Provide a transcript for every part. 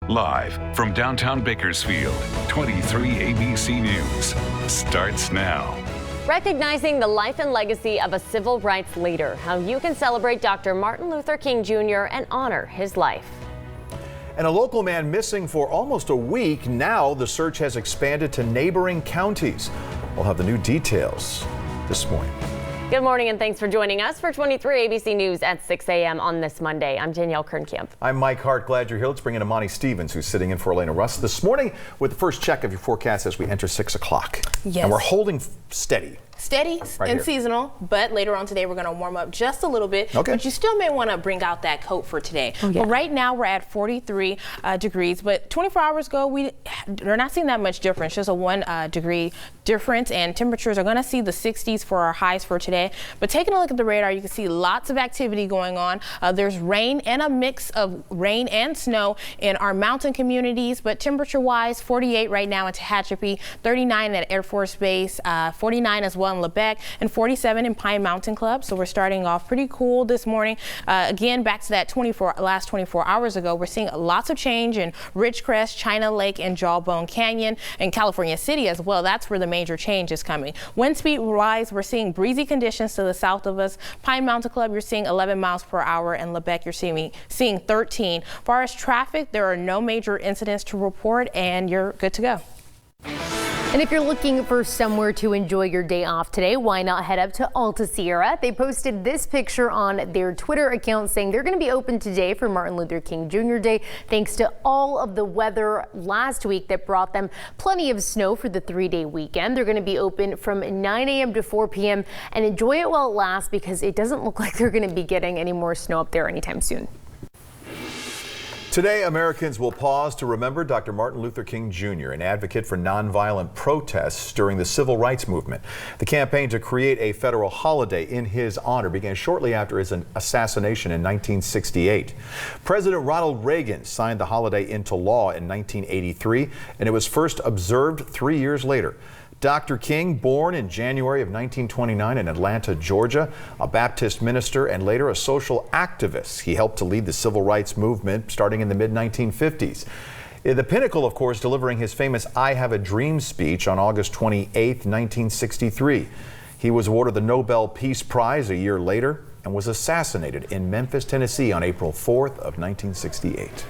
Live from downtown Bakersfield, 23 ABC News starts now. Recognizing the life and legacy of a civil rights leader, how you can celebrate Dr. Martin Luther King Jr. and honor his life. And a local man missing for almost a week. Now the search has expanded to neighboring counties. We'll have the new details this morning. Good morning and thanks for joining us for 23 ABC News at 6 a.m. on this Monday. I'm Danielle Kernkamp. I'm Mike Hart. Glad you're here. Let's bring in Amani Stevens, who's sitting in for Elena Russ this morning with the first check of your forecast as we enter 6 o'clock. Yes. And we're holding steady. Steady right and here. Seasonal, but later on today we're going to warm up just a little bit. Okay. But you still may want to bring out that coat for today. Oh, yeah. But right now we're at 43 degrees, but 24 hours ago we're not seeing that much difference, just a 1 degree difference, and temperatures are going to see the 60s for our highs for today. But taking a look at the radar, you can see lots of activity going on. There's rain and a mix of rain and snow in our mountain communities, but temperature-wise, 48 right now in Tehachapi, 39 at Air Force Base, 49 as well in Lebec, and 47 in Pine Mountain Club. So we're starting off pretty cool this morning. Again, back to that last 24 hours ago, we're seeing lots of change in Ridgecrest, China Lake, and Jawbone Canyon, and California City as well. That's where the major change is coming. Wind speed rise, we're seeing breezy conditions to the south of us. Pine Mountain Club, you're seeing 11 miles per hour, and Lebec, you're seeing 13. As far as traffic, there are no major incidents to report, and you're good to go. And if you're looking for somewhere to enjoy your day off today, why not head up to Alta Sierra? They posted this picture on their Twitter account saying they're going to be open today for Martin Luther King Jr. Day, thanks to all of the weather last week that brought them plenty of snow for the 3-day weekend. They're going to be open from 9 a.m. to 4 p.m. and enjoy it while it lasts, because it doesn't look like they're going to be getting any more snow up there anytime soon. Today, Americans will pause to remember Dr. Martin Luther King Jr., an advocate for nonviolent protests during the civil rights movement. The campaign to create a federal holiday in his honor began shortly after his assassination in 1968. President Ronald Reagan signed the holiday into law in 1983, and it was first observed 3 years later. Dr. King, born in January of 1929 in Atlanta, Georgia, a Baptist minister and later a social activist. He helped to lead the civil rights movement starting in the mid-1950s. The pinnacle, of course, delivering his famous I Have a Dream speech on August 28, 1963. He was awarded the Nobel Peace Prize a year later and was assassinated in Memphis, Tennessee on April 4th of 1968.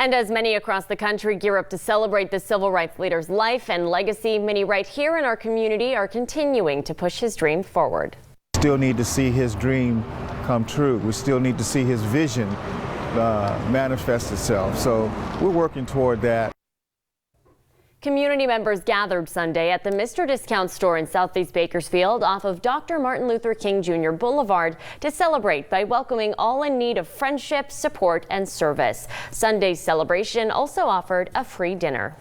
And as many across the country gear up to celebrate the civil rights leader's life and legacy, many right here in our community are continuing to push his dream forward. Still need to see his dream come true. We still need to see his vision manifest itself. So we're working toward that. Community members gathered Sunday at the Mr. Discount store in Southeast Bakersfield off of Dr. Martin Luther King Jr. Boulevard to celebrate by welcoming all in need of friendship, support, and service. Sunday's celebration also offered a free dinner.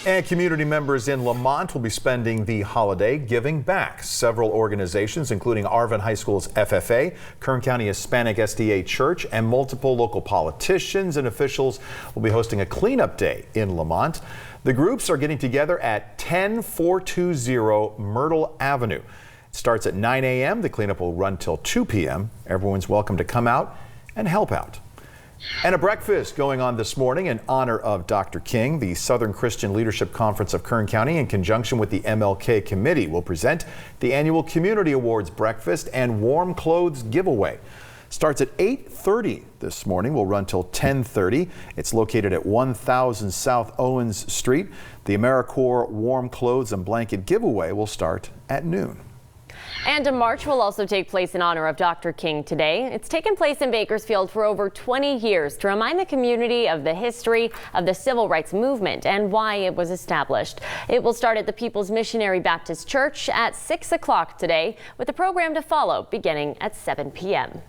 And community members in Lamont will be spending the holiday giving back. Several organizations, including Arvin High School's FFA, Kern County Hispanic SDA Church, and multiple local politicians and officials will be hosting a cleanup day in Lamont. The groups are getting together at 10420 Myrtle Avenue. It starts at 9 a.m. The cleanup will run till 2 p.m. Everyone's welcome to come out and help out. And a breakfast going on this morning in honor of Dr. King. The Southern Christian Leadership Conference of Kern County, in conjunction with the MLK Committee, will present the annual Community Awards breakfast and warm clothes giveaway. Starts at 8:30 this morning, will run till 10:30. It's located at 1000 South Owens Street. The AmeriCorps warm clothes and blanket giveaway will start at noon. And a march will also take place in honor of Dr. King today. It's taken place in Bakersfield for over 20 years to remind the community of the history of the civil rights movement and why it was established. It will start at the People's Missionary Baptist Church at 6 o'clock today, with a program to follow beginning at 7 p.m.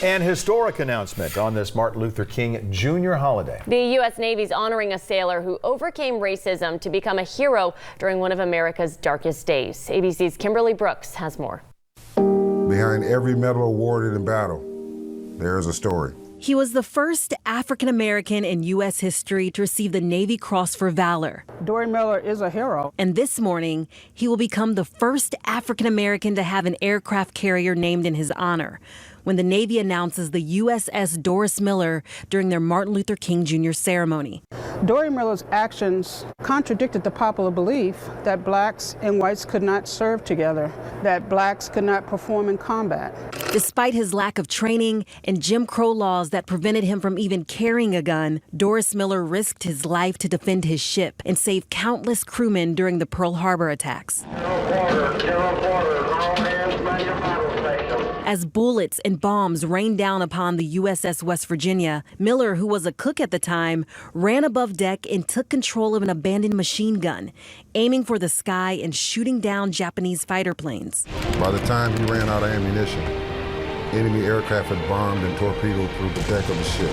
An historic announcement on this Martin Luther King Jr. holiday. The U.S. Navy's honoring a sailor who overcame racism to become a hero during one of America's darkest days. ABC's Kimberly Brooks has more. Behind every medal awarded in battle, there is a story. He was the first African American in U.S. history to receive the Navy Cross for Valor. Dory Miller is a hero. And this morning, he will become the first African American to have an aircraft carrier named in his honor. when the Navy announces the USS Doris Miller during their Martin Luther King Jr. ceremony. Doris Miller's actions contradicted the popular belief that blacks and whites could not serve together, that blacks could not perform in combat. Despite his lack of training and Jim Crow laws that prevented him from even carrying a gun, Doris Miller risked his life to defend his ship and save countless crewmen during the Pearl Harbor attacks. As bullets and bombs rained down upon the USS West Virginia, Miller, who was a cook at the time, ran above deck and took control of an abandoned machine gun, aiming for the sky and shooting down Japanese fighter planes. By the time he ran out of ammunition, enemy aircraft had bombed and torpedoed through the deck of the ship,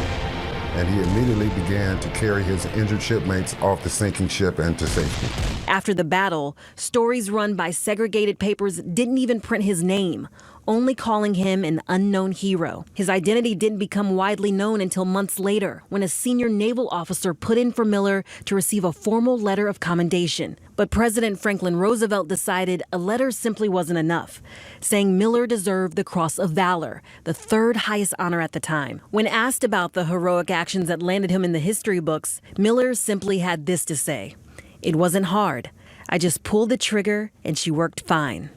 and he immediately began to carry his injured shipmates off the sinking ship and to safety. After the battle, stories run by segregated papers didn't even print his name, only calling him an unknown hero. His identity didn't become widely known until months later, when a senior naval officer put in for Miller to receive a formal letter of commendation. But President Franklin Roosevelt decided a letter simply wasn't enough, saying Miller deserved the Cross of Valor, the third highest honor at the time. When asked about the heroic actions that landed him in the history books, Miller simply had this to say: "It wasn't hard. I just pulled the trigger and she worked fine."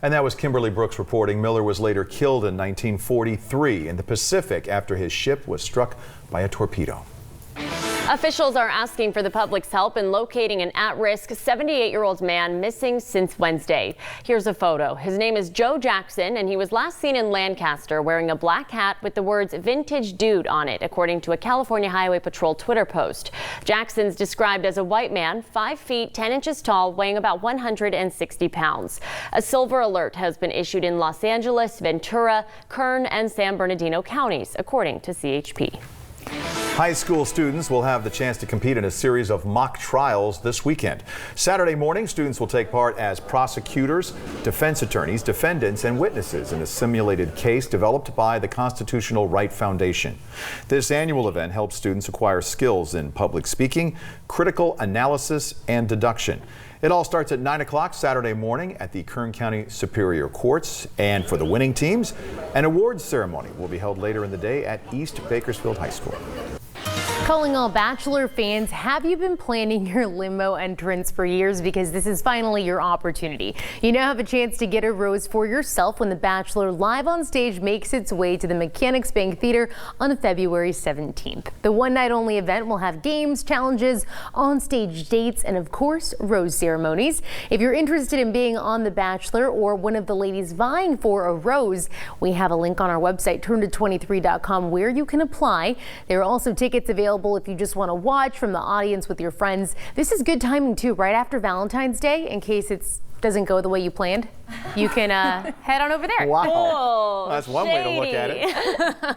And that was Kimberly Brooks reporting. Miller was later killed in 1943 in the Pacific after his ship was struck by a torpedo. Officials are asking for the public's help in locating an at-risk 78-year-old man missing since Wednesday. Here's a photo. His name is Joe Jackson, and he was last seen in Lancaster wearing a black hat with the words "Vintage Dude" on it, according to a California Highway Patrol Twitter post. Jackson's described as a white man, 5 feet 10 inches tall, weighing about 160 pounds. A silver alert has been issued in Los Angeles, Ventura, Kern, and San Bernardino counties, according to CHP. High school students will have the chance to compete in a series of mock trials this weekend. Saturday morning, students will take part as prosecutors, defense attorneys, defendants, and witnesses in a simulated case developed by the Constitutional Right Foundation. This annual event helps students acquire skills in public speaking, critical analysis, and deduction. It all starts at 9 o'clock Saturday morning at the Kern County Superior Courts. And for the winning teams, an awards ceremony will be held later in the day at East Bakersfield High School. Calling all Bachelor fans, have you been planning your limo entrance for years? Because this is finally your opportunity. You now have a chance to get a rose for yourself when The Bachelor Live on Stage makes its way to the Mechanics Bank Theater on February 17th. The one-night-only event will have games, challenges, on-stage dates, and of course, rose ceremonies. If you're interested in being on The Bachelor or one of the ladies vying for a rose, we have a link on our website, turnto23.com, where you can apply. There are also tickets available if you just want to watch from the audience with your friends. This is good timing too, right after Valentine's Day, in case it doesn't go the way you planned. You can head on over there. Wow. Cool. That's one way to look at it.